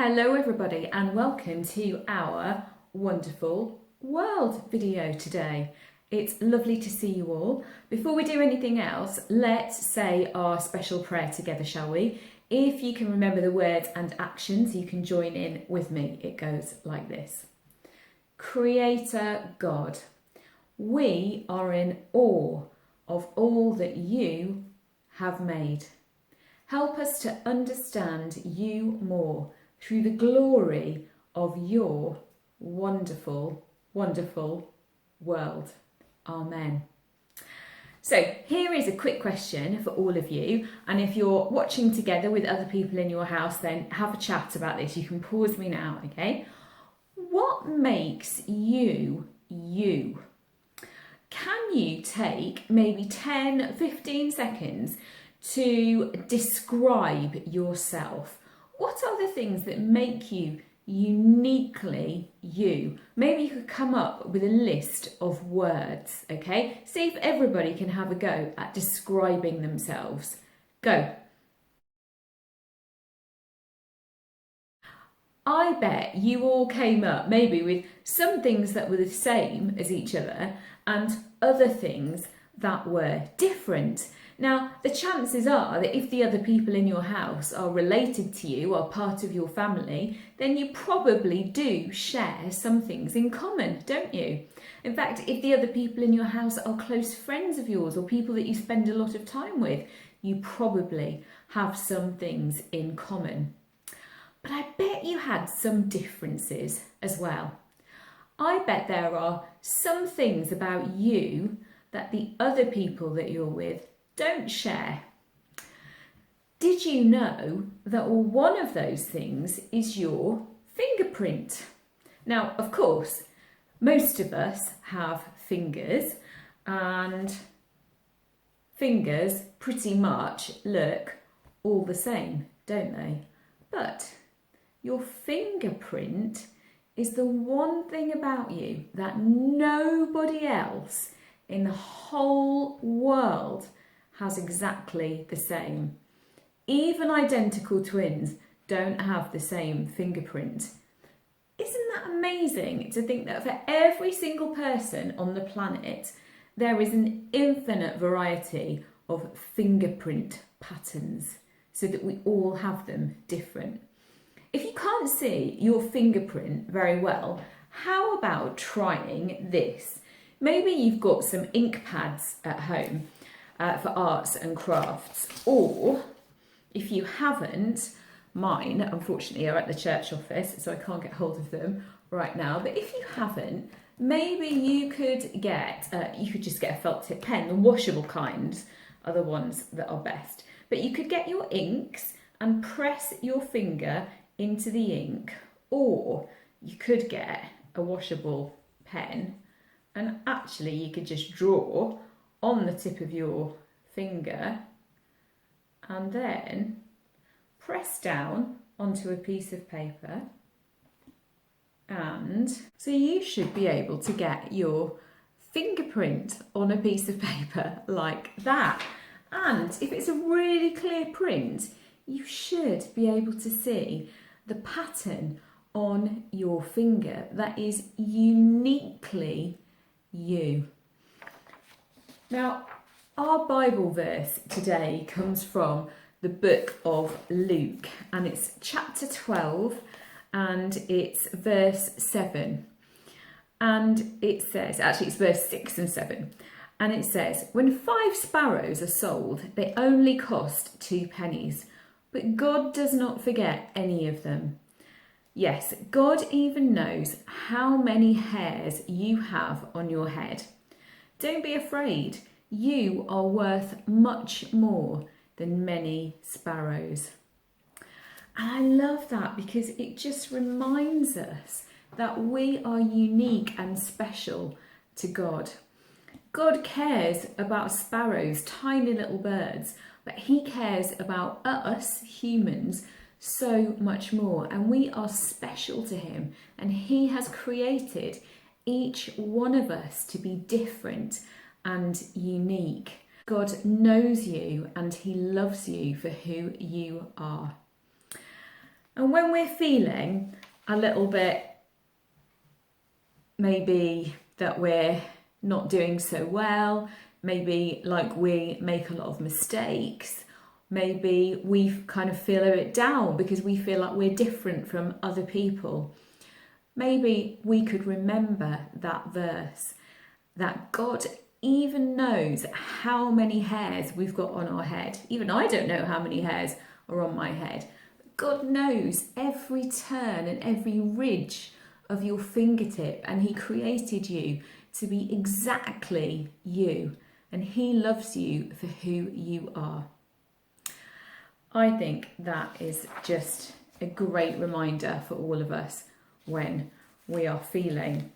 Hello everybody and welcome to our wonderful world video today. It's lovely to see you all. Before we do anything else, let's say our special prayer together, shall we? If you can remember the words and actions, you can join in with me. It goes like this. Creator God, we are in awe of all that you have made. Help us to understand you more through the glory of your wonderful, wonderful world. Amen. So here is a quick question for all of you, and if you're watching together with other people in your house, then have a chat about this. You can pause me now, okay? What makes you you? Can you take maybe 10, 15 seconds to describe yourself? What are the things that make you uniquely you? Maybe you could come up with a list of words, okay? See if everybody can have a go at describing themselves. Go. I bet you all came up maybe with some things that were the same as each other and other things that were different. Now, the chances are that if the other people in your house are related to you, are part of your family, then you probably do share some things in common, don't you? In fact, if the other people in your house are close friends of yours or people that you spend a lot of time with, you probably have some things in common. But I bet you had some differences as well. I bet there are some things about you that the other people that you're with don't share. Did you know that one of those things is your fingerprint? Now, of course, most of us have fingers, and fingers pretty much look all the same, don't they? But your fingerprint is the one thing about you that nobody else in the whole world has exactly the same. Even identical twins don't have the same fingerprint. Isn't that amazing to think that for every single person on the planet, there is an infinite variety of fingerprint patterns so that we all have them different? If you can't see your fingerprint very well, how about trying this? Maybe you've got some ink pads at home for arts and crafts, or if you haven't, mine unfortunately are at the church office, so I can't get hold of them right now, but if you haven't, maybe you could just get a felt tip pen. The washable kinds are the ones that are best, but you could get your inks and press your finger into the ink, or you could get a washable pen and actually you could just draw on the tip of your finger and then press down onto a piece of paper, and so you should be able to get your fingerprint on a piece of paper like that. And if it's a really clear print, you should be able to see the pattern on your finger that is uniquely you. Now, our Bible verse today comes from the book of Luke, and it's chapter 12 and it's verse 7. And it says, actually it's verse 6 and 7. And it says, when 5 sparrows are sold, they only cost 2 pennies. But God does not forget any of them. Yes, God even knows how many hairs you have on your head. Don't be afraid. You are worth much more than many sparrows. And I love that because it just reminds us that we are unique and special to God. God cares about sparrows, tiny little birds, but he cares about us, humans, so much more. And we are special to him. And he has created each one of us to be different and unique. God knows you and he loves you for who you are. And when we're feeling a little bit maybe that we're not doing so well, maybe like we make a lot of mistakes, maybe we kind of feel a bit down because we feel like we're different from other people, maybe we could remember that verse, that God even knows how many hairs we've got on our head. Even I don't know how many hairs are on my head. God knows every turn and every ridge of your fingertip, and he created you to be exactly you, and he loves you for who you are. I think that is just a great reminder for all of us when we are feeling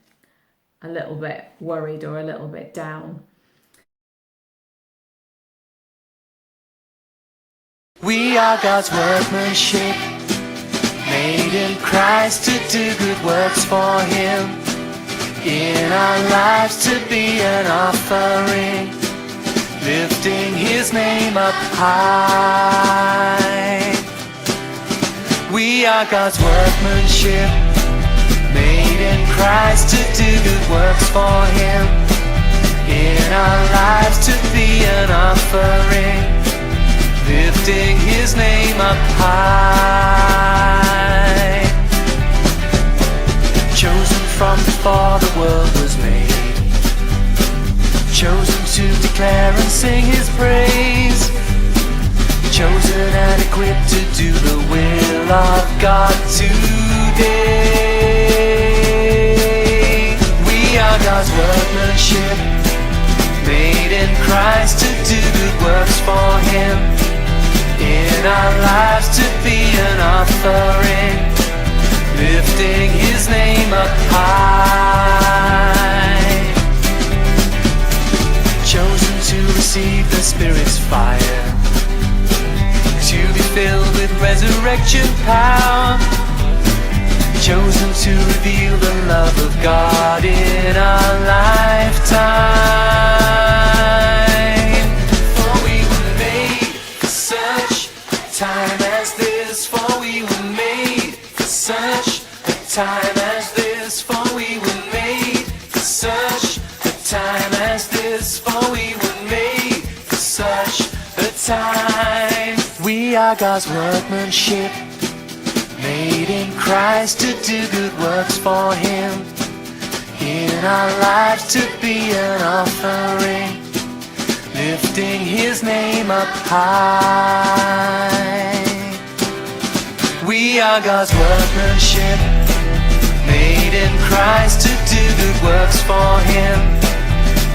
a little bit worried or a little bit down. We are God's workmanship, made in Christ to do good works for him, in our lives to be an offering, lifting his name up high. We are God's workmanship, made in Christ to do good works for him, in our lives to be an offering, lifting his name up high. Chosen from before the world was made, chosen to declare and sing his praise, chosen and equipped to do the will of God today. We are God's workmanship, made in Christ to do good works for him, in our lives to be an offering, lifting his name up high. Chosen to receive the Spirit's fire, to be filled with resurrection power, chosen to reveal the love of God in our lifetime. For we were made for such a time as this, for we were made for such a time as this, for we were made for such a time as this, for we were made for such a time. We are God's workmanship, made in Christ to do good works for him, in our lives to be an offering, lifting his name up high. We are God's workmanship, made in Christ to do good works for him,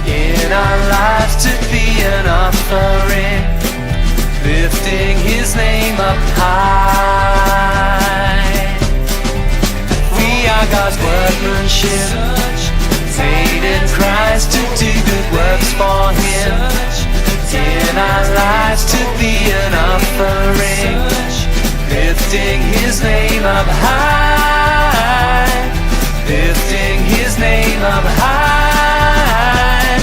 in our lives to be an offering, lifting his name up high. We are God's workmanship, made in Christ to do good works for him, in our lives to be an offering, lifting his name up high, lifting his name up high,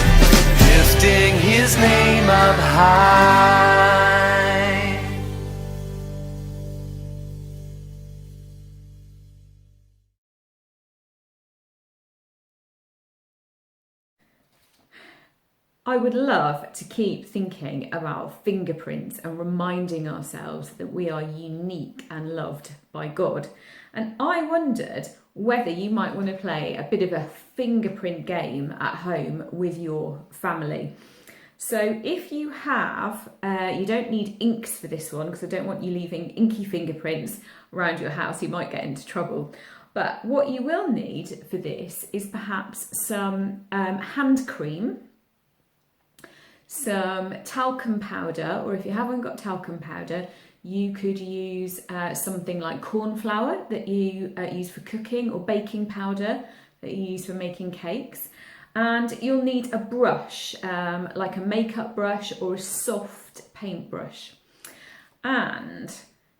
lifting his name up high. I would love to keep thinking about fingerprints and reminding ourselves that we are unique and loved by God. And I wondered whether you might want to play a bit of a fingerprint game at home with your family. So if you have, you don't need inks for this one because I don't want you leaving inky fingerprints around your house, you might get into trouble. But what you will need for this is perhaps some hand cream, some talcum powder, or if you haven't got talcum powder, you could use something like corn flour that you use for cooking, or baking powder that you use for making cakes. And you'll need a brush, like a makeup brush or a soft paintbrush. And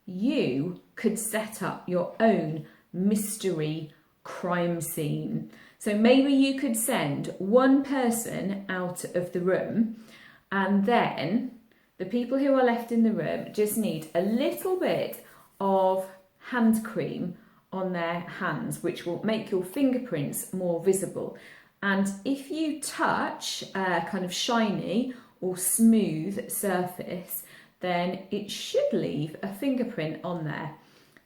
you could set up your own mystery crime scene. So maybe you could send one person out of the room, and then the people who are left in the room just need a little bit of hand cream on their hands, which will make your fingerprints more visible. And if you touch a kind of shiny or smooth surface, then it should leave a fingerprint on there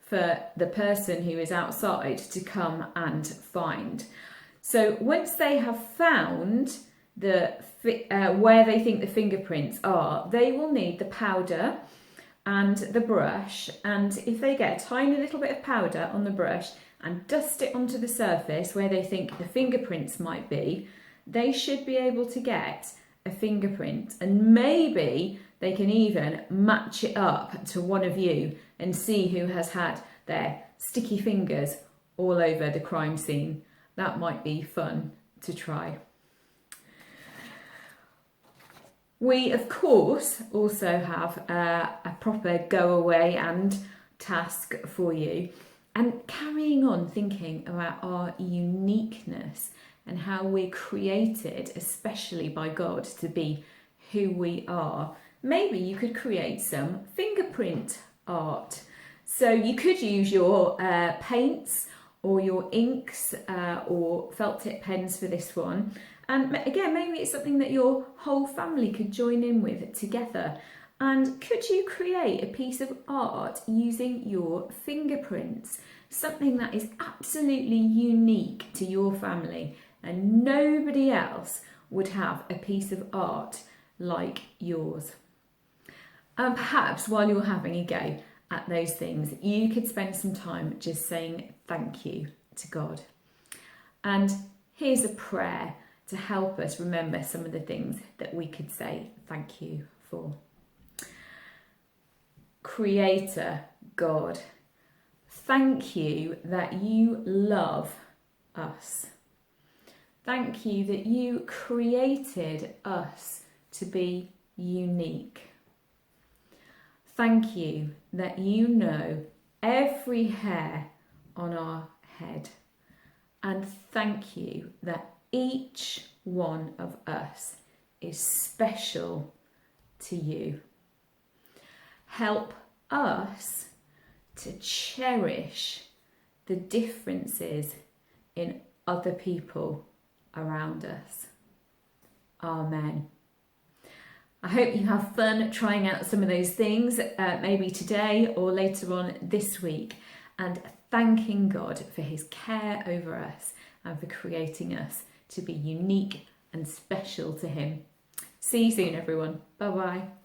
for the person who is outside to come and find. So once they have found where they think the fingerprints are, they will need the powder and the brush, and if they get a tiny little bit of powder on the brush and dust it onto the surface where they think the fingerprints might be, they should be able to get a fingerprint, and maybe they can even match it up to one of you and see who has had their sticky fingers all over the crime scene. That might be fun to try. We, of course, also have a proper go away and task for you, and carrying on thinking about our uniqueness and how we're created, especially by God, to be who we are. Maybe you could create some fingerprint art. So you could use your paints or your inks or felt tip pens for this one. And again, maybe it's something that your whole family could join in with together. And could you create a piece of art using your fingerprints? Something that is absolutely unique to your family, and nobody else would have a piece of art like yours. And perhaps while you're having a go at those things, you could spend some time just saying thank you to God. And here's a prayer to help us remember some of the things that we could say thank you for. Creator God, thank you that you love us. Thank you that you created us to be unique. Thank you that you know every hair on our head. And thank you that each one of us is special to you. Help us to cherish the differences in other people around us. Amen. I hope you have fun trying out some of those things, maybe today or later on this week, and thanking God for his care over us and for creating us to be unique and special to him. See you soon, everyone. Bye-bye.